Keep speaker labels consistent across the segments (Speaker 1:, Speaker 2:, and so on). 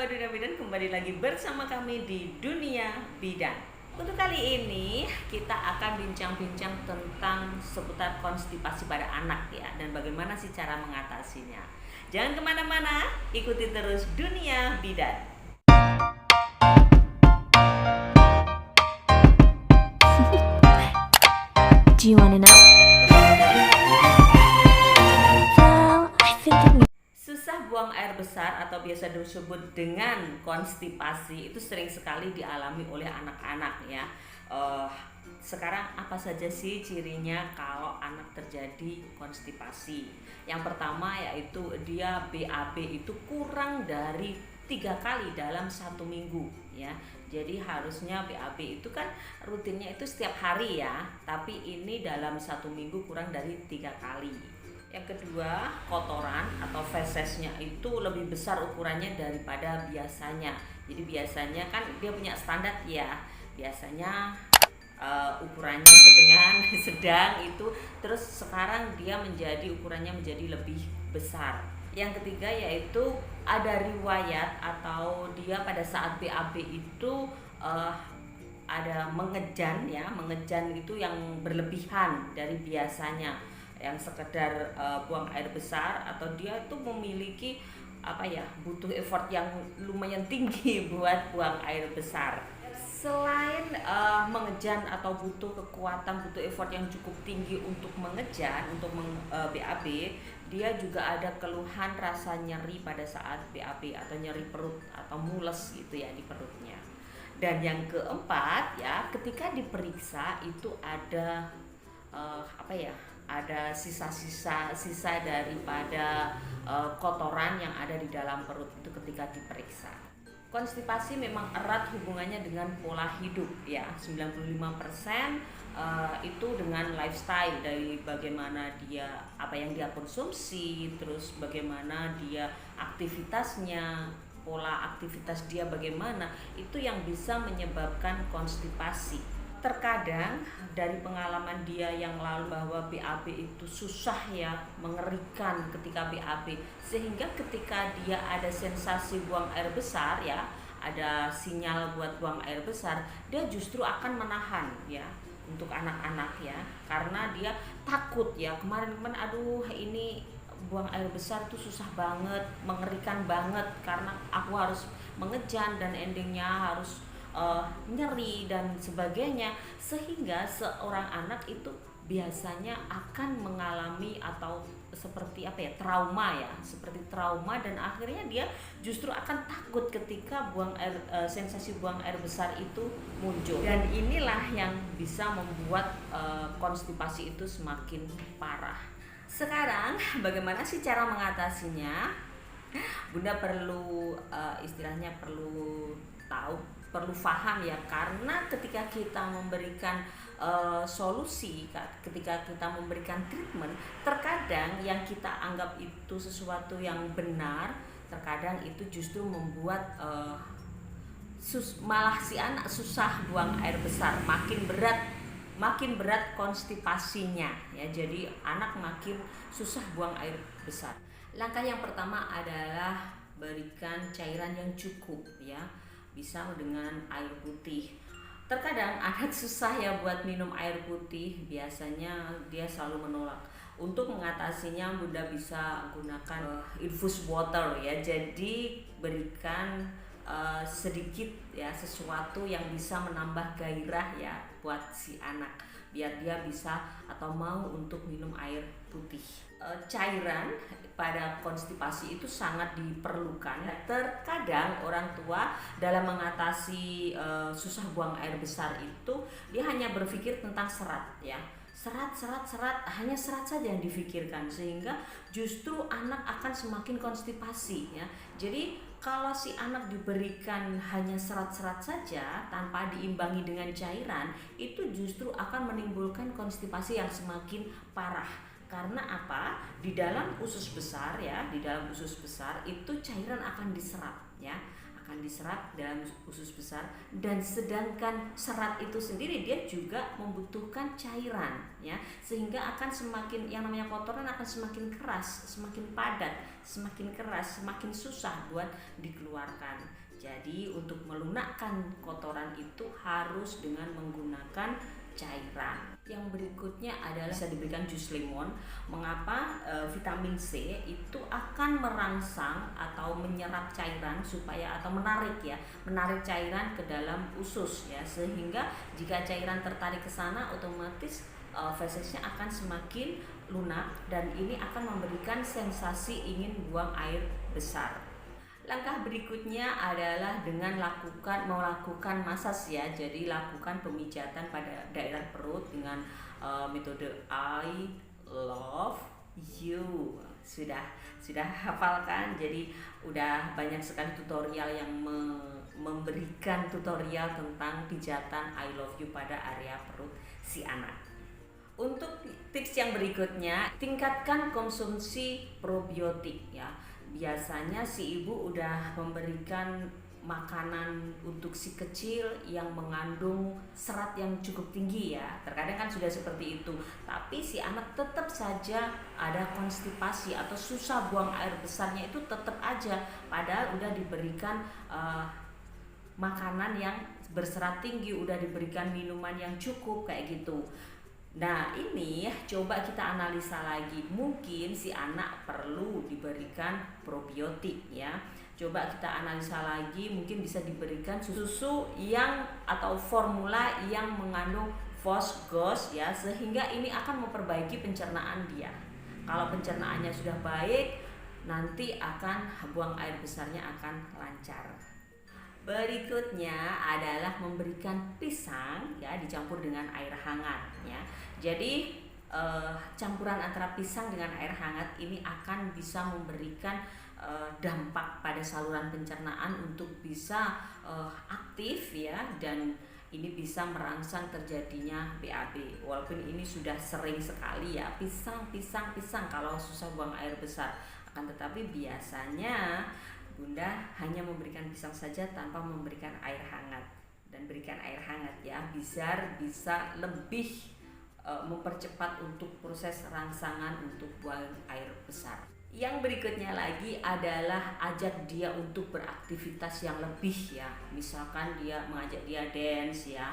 Speaker 1: sahabat Dunia Bidan, kembali lagi bersama kami di Dunia Bidan. Untuk kali ini kita akan bincang-bincang tentang seputar konstipasi pada anak ya, dan bagaimana sih cara mengatasinya. Jangan kemana-mana, ikuti terus Dunia Bidan.
Speaker 2: Do you wanna know? Well, I think it
Speaker 1: Susah buang air besar atau biasa disebut dengan konstipasi itu sering sekali dialami oleh anak-anak ya. Sekarang apa saja sih cirinya kalau anak terjadi konstipasi? Yang pertama yaitu dia BAB itu kurang dari 3 kali dalam 1 minggu ya. Jadi harusnya BAB itu kan rutinnya itu setiap hari ya, tapi ini dalam 1 minggu kurang dari 3 kali. Yang kedua, kotoran atau fesesnya itu lebih besar ukurannya daripada biasanya. Jadi biasanya kan dia punya standar ya. Biasanya ukurannya sedang itu, terus sekarang dia ukurannya menjadi lebih besar. Yang ketiga yaitu ada riwayat atau dia pada saat BAB itu ada mengejan ya, mengejan itu yang berlebihan dari biasanya, yang sekedar buang air besar, atau dia tuh memiliki butuh effort yang lumayan tinggi buat buang air besar. Selain mengejan atau butuh kekuatan, butuh effort yang cukup tinggi untuk mengejan, untuk BAB, dia juga ada keluhan rasa nyeri pada saat BAB atau nyeri perut atau mules gitu ya di perutnya. Dan yang keempat ya, ketika diperiksa itu ada ada sisa daripada kotoran yang ada di dalam perut itu ketika diperiksa. Konstipasi memang erat hubungannya dengan pola hidup ya. 95% itu dengan lifestyle, dari bagaimana dia, apa yang dia konsumsi, terus bagaimana dia aktivitasnya, pola aktivitas dia bagaimana, itu yang bisa menyebabkan konstipasi. Terkadang dari pengalaman dia yang lalu bahwa BAB itu susah ya, mengerikan ketika BAB, sehingga ketika dia ada sensasi buang air besar ya, ada sinyal buat buang air besar, dia justru akan menahan ya untuk anak-anak ya, karena dia takut ya, kemarin aduh ini buang air besar itu susah banget, mengerikan banget, karena aku harus mengejan dan endingnya harus nyeri dan sebagainya, sehingga seorang anak itu biasanya akan mengalami atau seperti trauma ya, seperti trauma, dan akhirnya dia justru akan takut ketika sensasi buang air besar itu muncul, dan inilah yang bisa membuat konstipasi itu semakin parah. Sekarang bagaimana sih cara mengatasinya? Bunda perlu perlu paham ya, karena ketika kita memberikan solusi, ketika kita memberikan treatment, terkadang yang kita anggap itu sesuatu yang benar, terkadang itu justru membuat malah si anak susah buang air besar, makin berat konstipasinya ya, jadi anak makin susah buang air besar. Langkah yang pertama adalah berikan cairan yang cukup ya, bisa dengan air putih. Terkadang anak susah ya buat minum air putih, biasanya dia selalu menolak. Untuk mengatasinya Bunda bisa gunakan infus water ya, jadi berikan sedikit ya, sesuatu yang bisa menambah gairah ya buat si anak, biar dia bisa atau mau untuk minum air putih. Cairan pada konstipasi itu sangat diperlukan. Terkadang orang tua dalam mengatasi susah buang air besar itu, dia hanya berpikir tentang serat ya, serat, hanya serat saja yang difikirkan, sehingga justru anak akan semakin konstipasi ya. Jadi kalau si anak diberikan hanya serat-serat saja tanpa diimbangi dengan cairan, itu justru akan menimbulkan konstipasi yang semakin parah. Karena apa? Di dalam usus besar ya, di dalam usus besar itu cairan akan diserap ya, akan diserap dalam usus besar, dan sedangkan serat itu sendiri dia juga membutuhkan cairan ya, sehingga akan semakin yang namanya kotoran akan semakin keras, semakin padat, semakin keras, semakin susah buat dikeluarkan. Jadi untuk melunakkan kotoran itu harus dengan menggunakan cairan. Yang berikutnya adalah bisa diberikan jus lemon. Mengapa? Vitamin C itu akan merangsang atau menyerap cairan supaya atau menarik cairan ke dalam usus ya, sehingga jika cairan tertarik ke sana otomatis fesesnya akan semakin lunak dan ini akan memberikan sensasi ingin buang air besar. Langkah berikutnya adalah dengan melakukan masas ya. Jadi lakukan pemijatan pada daerah perut dengan metode I love you. Sudah hafal kan? Jadi udah banyak sekali tutorial yang memberikan tutorial tentang pijatan I love you pada area perut si anak. Untuk tips yang berikutnya, tingkatkan konsumsi probiotik ya. Biasanya si ibu udah memberikan makanan untuk si kecil yang mengandung serat yang cukup tinggi ya. Terkadang kan sudah seperti itu, tapi si anak tetap saja ada konstipasi atau susah buang air besarnya itu tetap aja, padahal udah diberikan makanan yang berserat tinggi, udah diberikan minuman yang cukup kayak gitu. Nah ini coba kita analisa lagi, mungkin si anak perlu diberikan probiotik ya. Coba kita analisa lagi, mungkin bisa diberikan susu yang atau formula yang mengandung fosgos ya, sehingga ini akan memperbaiki pencernaan dia. Kalau pencernaannya sudah baik, nanti akan buang air besarnya akan lancar. Berikutnya adalah memberikan pisang ya dicampur dengan air hangat ya. Jadi campuran antara pisang dengan air hangat ini akan bisa memberikan dampak pada saluran pencernaan untuk bisa aktif ya, dan ini bisa merangsang terjadinya BAB. Walaupun ini sudah sering sekali ya, pisang kalau susah buang air besar. Akan tetapi biasanya Bunda hanya memberikan pisang saja tanpa memberikan air hangat, dan berikan air hangat ya, bisa lebih mempercepat untuk proses rangsangan untuk buang air besar. Yang berikutnya lagi adalah ajak dia untuk beraktivitas yang lebih ya. Misalkan dia mengajak dia dance ya,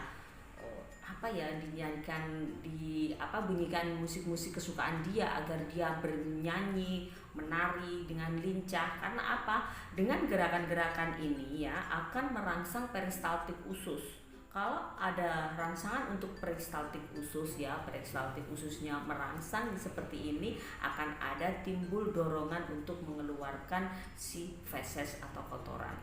Speaker 1: bunyikan musik-musik kesukaan dia agar dia bernyanyi, menari dengan lincah. Karena apa? Dengan gerakan-gerakan ini ya akan merangsang peristaltik usus. Kalau ada rangsangan untuk peristaltik usus ya, peristaltik ususnya merangsang seperti ini, akan ada timbul dorongan untuk mengeluarkan si feses atau kotoran.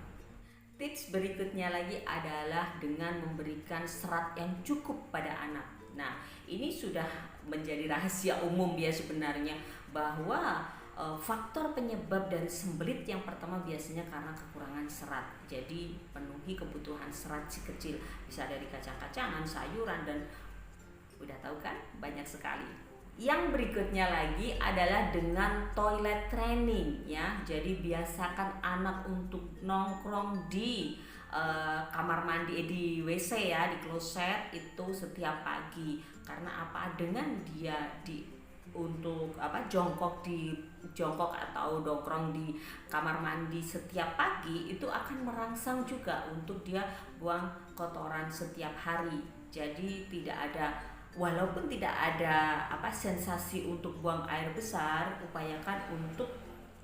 Speaker 1: Tips berikutnya lagi adalah dengan memberikan serat yang cukup pada anak. Nah, ini sudah menjadi rahasia umum ya sebenarnya, bahwa faktor penyebab dari sembelit yang pertama biasanya karena kekurangan serat. Jadi penuhi kebutuhan serat si kecil, bisa dari kacang-kacangan, sayuran, dan udah tahu kan banyak sekali. Yang berikutnya lagi adalah dengan toilet training ya. Jadi biasakan anak untuk nongkrong di kamar mandi, di WC ya, di kloset itu setiap pagi. Karena apa? Dengan dia jongkok atau nongkrong di kamar mandi setiap pagi, itu akan merangsang juga untuk dia buang kotoran setiap hari. Jadi walaupun tidak ada sensasi untuk buang air besar, upayakan untuk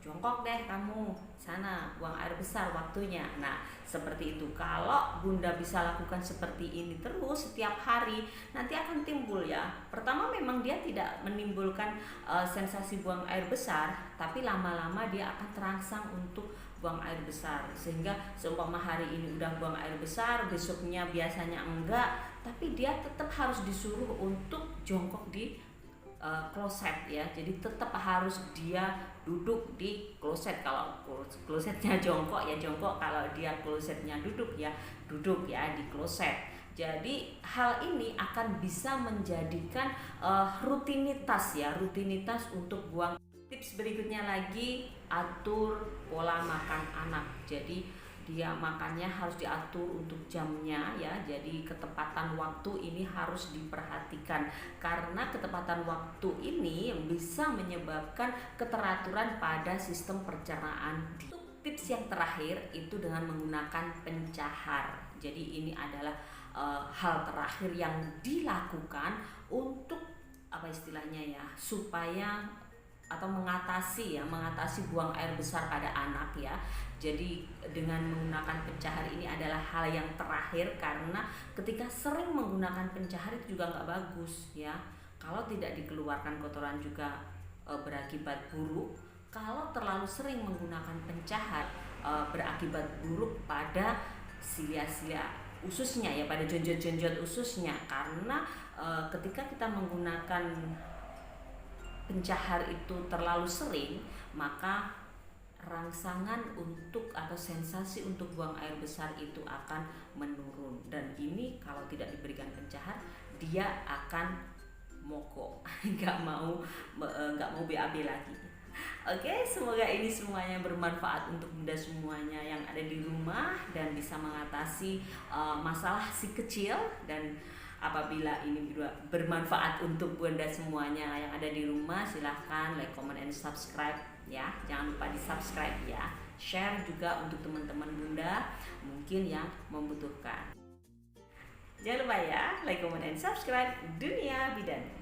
Speaker 1: jongkok deh kamu sana, buang air besar waktunya. Nah seperti itu. Kalau Bunda bisa lakukan seperti ini terus setiap hari, nanti akan timbul ya. Pertama memang dia tidak menimbulkan sensasi buang air besar, tapi lama-lama dia akan terangsang untuk buang air besar, sehingga seumpama hari ini udah buang air besar, besoknya biasanya enggak, tapi dia tetap harus disuruh untuk jongkok di kloset ya. Jadi tetap harus dia duduk di kloset. Kalau klosetnya jongkok ya jongkok, kalau dia klosetnya duduk ya duduk ya di kloset. Jadi hal ini akan bisa menjadikan rutinitas untuk buang. Tips berikutnya lagi, atur pola makan anak. Jadi dia makannya harus diatur untuk jamnya ya. Jadi ketepatan waktu ini harus diperhatikan, karena ketepatan waktu ini yang bisa menyebabkan keteraturan pada sistem pencernaan. Tips yang terakhir itu dengan menggunakan pencahar. Jadi ini adalah hal terakhir yang dilakukan untuk apa istilahnya ya, supaya atau mengatasi buang air besar pada anak ya. Jadi dengan menggunakan pencahar ini adalah hal yang terakhir, karena ketika sering menggunakan pencahar itu juga nggak bagus ya. Kalau tidak dikeluarkan kotoran juga berakibat buruk. Kalau terlalu sering menggunakan pencahar berakibat buruk pada silia-silia ususnya ya, pada jonjot-jonjot ususnya, karena ketika kita menggunakan pencahar itu terlalu sering, maka rangsangan untuk atau sensasi untuk buang air besar itu akan menurun, dan ini kalau tidak diberikan pencahar dia akan moko nggak mau BAB lagi. Oke, semoga ini semuanya bermanfaat untuk Bunda semuanya yang ada di rumah dan bisa mengatasi masalah si kecil. Dan apabila ini bermanfaat untuk Bunda semuanya yang ada di rumah, silahkan like, comment, and subscribe ya. Jangan lupa di subscribe ya. Share juga untuk teman-teman Bunda mungkin yang membutuhkan. Jangan lupa ya, like, comment, and subscribe Dunia Bidan.